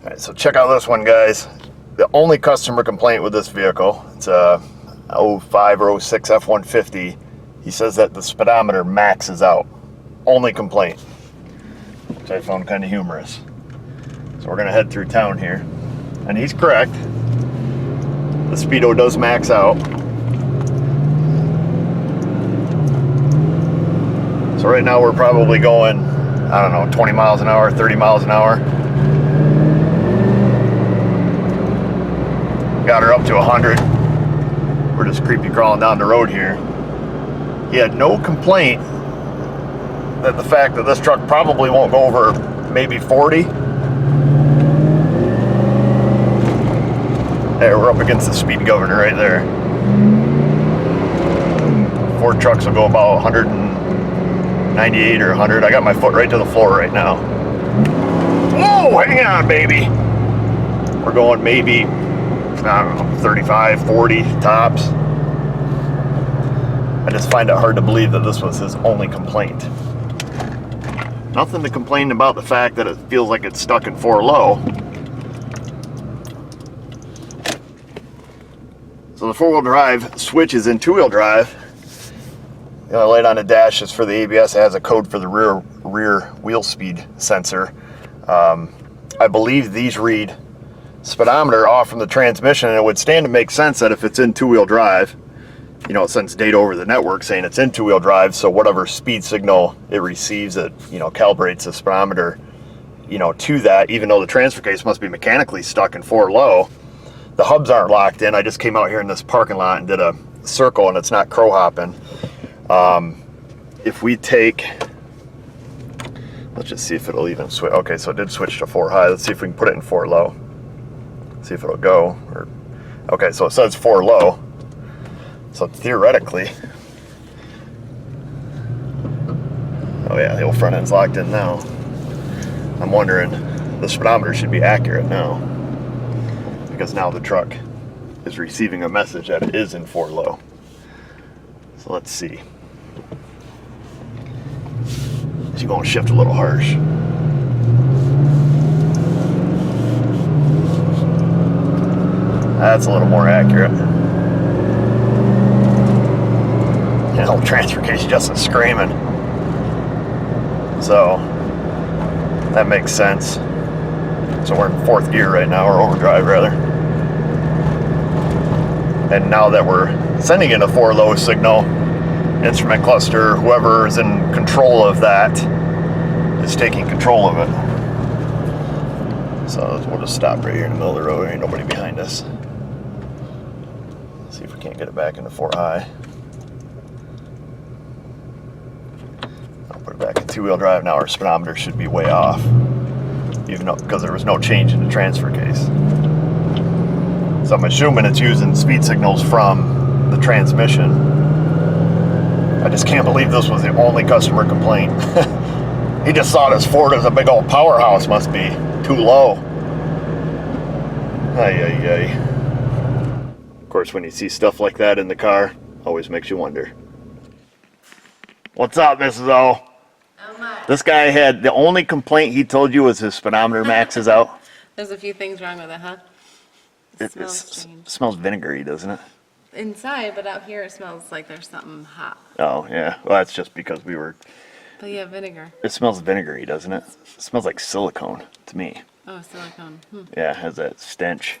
Alright, so check out this one, guys. The only customer complaint with this vehicle, it's a 05 or 06 F150. He says that the speedometer maxes out. Only complaint, which I found kind of humorous. So we're going to head through town here. And he's correct. The Speedo does max out. So right now we're probably going, I don't know, 20 miles an hour, 30 miles an hour. Got her up to 100. We're just creepy crawling down the road here. He had no complaint that the fact that this truck probably won't go over maybe 40. There, we're up against the speed governor right there. Ford trucks will go about 198 or 100. I got my foot right to the floor right now. Whoa, hang on, baby. We're going maybe, I don't know, 35, 40 tops. I just find it hard to believe that this was his only complaint. Nothing to complain about the fact that it feels like it's stuck in 4 low. So the 4-wheel drive switch is in 2-wheel drive. The only light on the dash is for the ABS. It has a code for the rear wheel speed sensor. I believe these read speedometer off from the transmission, and it would stand to make sense that if it's in 2-wheel drive, you know, it sends data over the network saying it's in 2-wheel drive, so whatever speed signal it receives, it, you know, calibrates the speedometer, you know, to that, even though the transfer case must be mechanically stuck in 4 low. The hubs aren't locked in. I just came out here in this parking lot and did a circle, and it's not crow hopping. If we take, let's just see if it'll even switch. Okay, so it did switch to 4 high. Let's see if we can put it in 4 low. See if it'll go. Or, okay, so it says 4 low. So theoretically, oh yeah, the old front end's locked in now. I'm wondering, the speedometer should be accurate now, because now the truck is receiving a message that it is in 4 low. So let's see. She's going to shift a little harsh. That's a little more accurate. You know, transfer case just is screaming. So that makes sense. So we're in 4th gear right now, or overdrive rather. And now that we're sending in a 4 low signal, instrument cluster, whoever is in control of that is taking control of it. So we'll just stop right here in the middle of the road. There ain't nobody behind us. See if we can't get it back into 4 high. I'll put it back in 2-wheel drive. Now our speedometer should be way off, even though, because there was no change in the transfer case. So I'm assuming it's using speed signals from the transmission. I just can't believe this was the only customer complaint. He just thought his Ford was a big old powerhouse, must be too low. Ay, ay, ay. Of course, when you see stuff like that in the car, always makes you wonder. What's up, Mrs. O? This guy had, the only complaint he told you was his speedometer maxes out. There's a few things wrong with it, huh? It smells vinegary, doesn't it? Inside, but out here it smells like there's something hot. Oh, yeah. Well, that's just because we were... But yeah, vinegar. It smells vinegary, doesn't it? It smells like silicone to me. Oh, silicone. Yeah, it has that stench.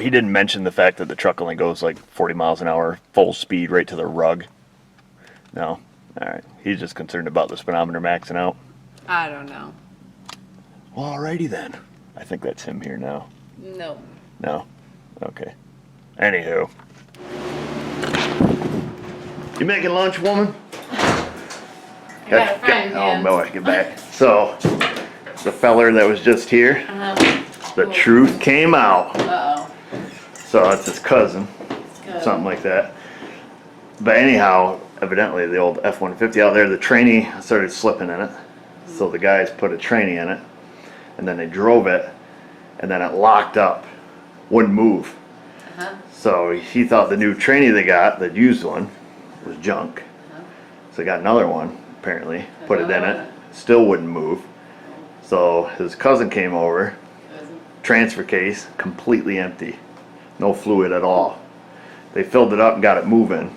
He didn't mention the fact that the truck only goes like 40 miles an hour, full speed, right to the rug. No? Alright. He's just concerned about the speedometer maxing out. I don't know. Well, alrighty then. I think that's him here now. No. No? Okay. Anywho. You making lunch, woman? I got a friend, oh boy, get back. So, the feller that was just here, the truth came out. Uh-oh. So that's his cousin, something like that. But anyhow, evidently the old F-150 out there, the tranny started slipping in it. So the guys put a tranny in it, and then they drove it, and then it locked up, wouldn't move. So he thought the new tranny they got, the used one, was junk. So they got another one, apparently, put it in it, still wouldn't move. So his cousin came over, transfer case completely empty, no fluid at all. They filled it up and got it moving,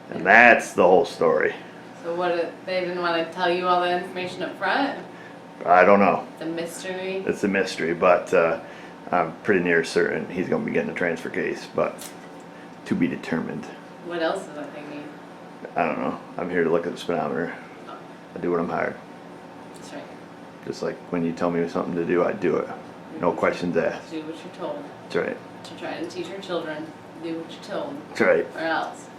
and that's the whole story. So they didn't want to tell you all the information up front? I don't know. It's a mystery? It's a mystery, but I'm pretty near certain he's going to be getting a transfer case, but to be determined. What else is that thing need? I don't know. I'm here to look at the speedometer. I do what I'm hired. That's right. Just like when you tell me something to do, I do it. No questions asked. Do what you're told. That's right. To try and teach your children, do what you're told. That's right. Or else.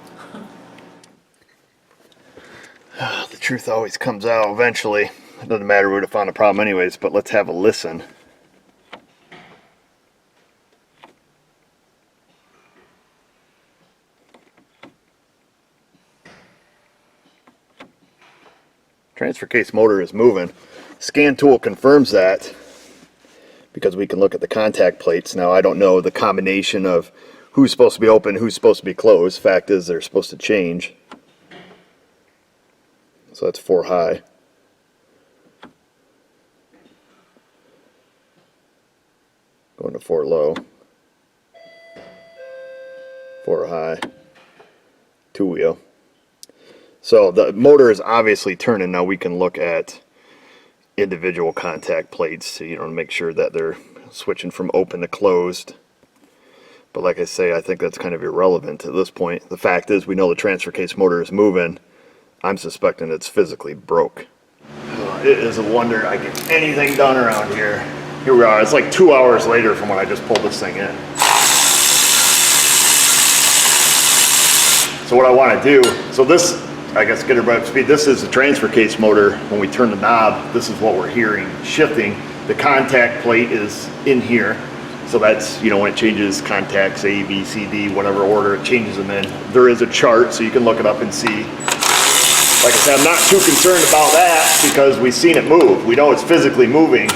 The truth always comes out eventually. It doesn't matter, we would have found a problem anyways, but let's have a listen. Transfer case motor is moving. Scan tool confirms that because we can look at the contact plates. Now I don't know the combination of who's supposed to be open, who's supposed to be closed. Fact is they're supposed to change. So that's 4 high. Going to 4 low. 4 high. 2 wheel. So the motor is obviously turning. Now we can look at individual contact plates to, to make sure that they're switching from open to closed. But like I say, I think that's kind of irrelevant at this point. The fact is we know the transfer case motor is moving. I'm suspecting it's physically broke. It is a wonder I get anything done around here. Here we are. It's like 2 hours later from when I just pulled this thing in. So what I want to do, so this, I guess get everybody up to speed, this is the transfer case motor. When we turn the knob, this is what we're hearing shifting. The contact plate is in here. So that's, when it changes contacts A, B, C, D, whatever order it changes them in. There is a chart, so you can look it up and see. Like I said, I'm not too concerned about that because we've seen it move. We know it's physically moving.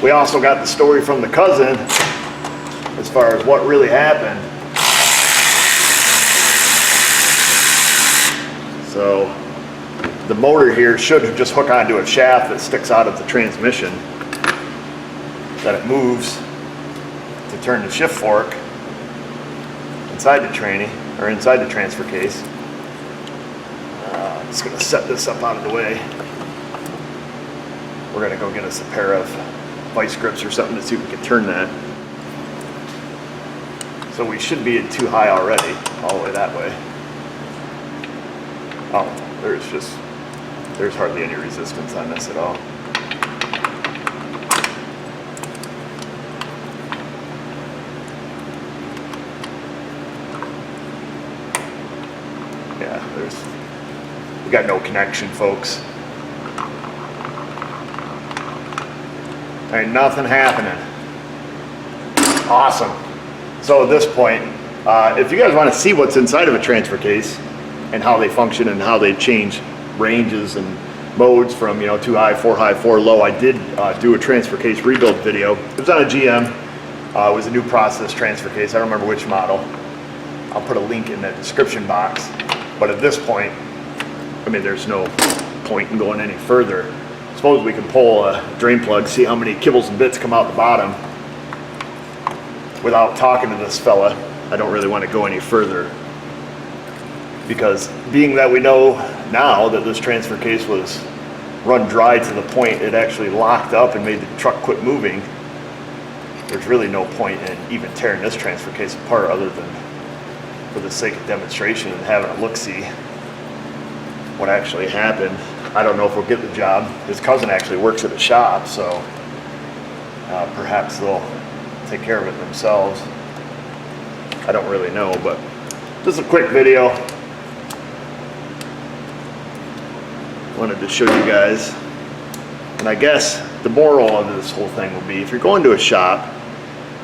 We also got the story from the cousin as far as what really happened. So the motor here should just hook onto a shaft that sticks out of the transmission, that it moves to turn the shift fork inside the tranny, or inside the transfer case. I'm just going to set this up out of the way. We're going to go get us a pair of vice grips or something to see if we can turn that. So we should be at 2 high already, all the way that way. Oh, there's hardly any resistance on this at all. Yeah, we got no connection, folks. Ain't nothing happening. Awesome. So at this point, if you guys want to see what's inside of a transfer case and how they function and how they change ranges and modes from 2 high, 4 high, 4 low, I did do a transfer case rebuild video. It was on a GM. It was a new process transfer case. I don't remember which model. I'll put a link in the description box. But at this point, I mean, there's no point in going any further. Suppose we can pull a drain plug, see how many kibbles and bits come out the bottom. Without talking to this fella, I don't really want to go any further. Because being that we know now that this transfer case was run dry to the point it actually locked up and made the truck quit moving, there's really no point in even tearing this transfer case apart other than for the sake of demonstration and having a look-see what actually happened. I don't know if we'll get the job. His cousin actually works at a shop, so perhaps they'll take care of it themselves. I don't really know, but just a quick video. Wanted to show you guys. And I guess the moral of this whole thing will be, if you're going to a shop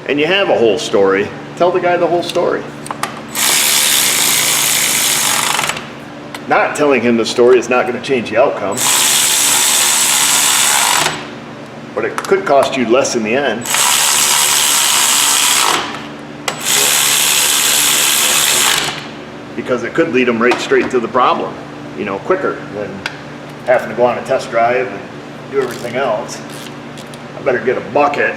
and you have a whole story, tell the guy the whole story. Not telling him the story is not going to change the outcome, but it could cost you less in the end. Because it could lead them right straight to the problem, quicker than having to go on a test drive and do everything else. I better get a bucket.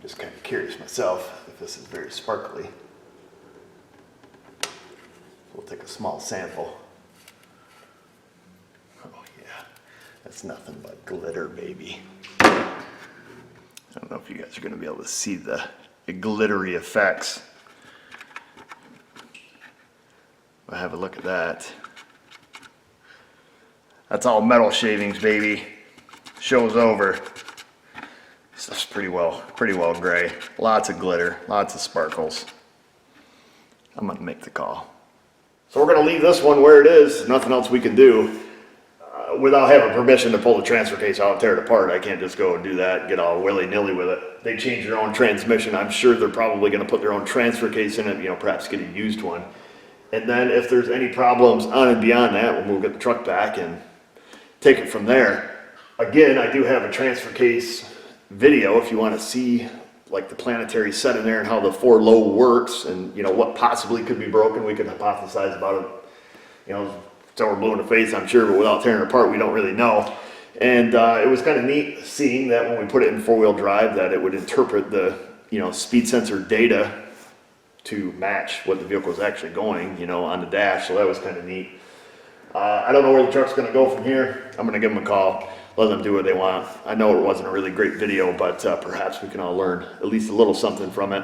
Just kind of curious myself if this is very sparkly. We'll take a small sample. Oh yeah, that's nothing but glitter, baby. I don't know if you guys are going to be able to see the glittery effects. But have a look at that. That's all metal shavings, baby. Show's over. Stuff's pretty well gray. Lots of glitter, lots of sparkles. I'm gonna make the call. So we're gonna leave this one where it is. Nothing else we can do without having permission to pull the transfer case out and tear it apart. I can't just go and do that and get all willy-nilly with it. They change their own transmission. I'm sure they're probably gonna put their own transfer case in it, you know, perhaps get a used one. And then if there's any problems on and beyond that, we'll get the truck back and take it from there. Again, I do have a transfer case video if you want to see like the planetary set in there and how the 4-low works and you know what possibly could be broken. We could hypothesize about it, you know, till we're blue in the face, I'm sure, but without tearing it apart, we don't really know. And it was kind of neat seeing that when we put it in 4-wheel drive that it would interpret the, you know, speed sensor data to match what the vehicle is actually going, you know, on the dash. So that was kind of neat. I don't know where the truck's going to go from here. I'm going to give them a call, let them do what they want. I know it wasn't a really great video, but perhaps we can all learn at least a little something from it.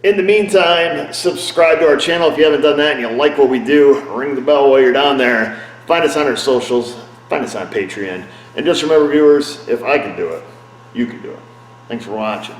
In the meantime, subscribe to our channel if you haven't done that and you like what we do. Ring the bell while you're down there. Find us on our socials. Find us on Patreon. And just remember, viewers, if I can do it, you can do it. Thanks for watching.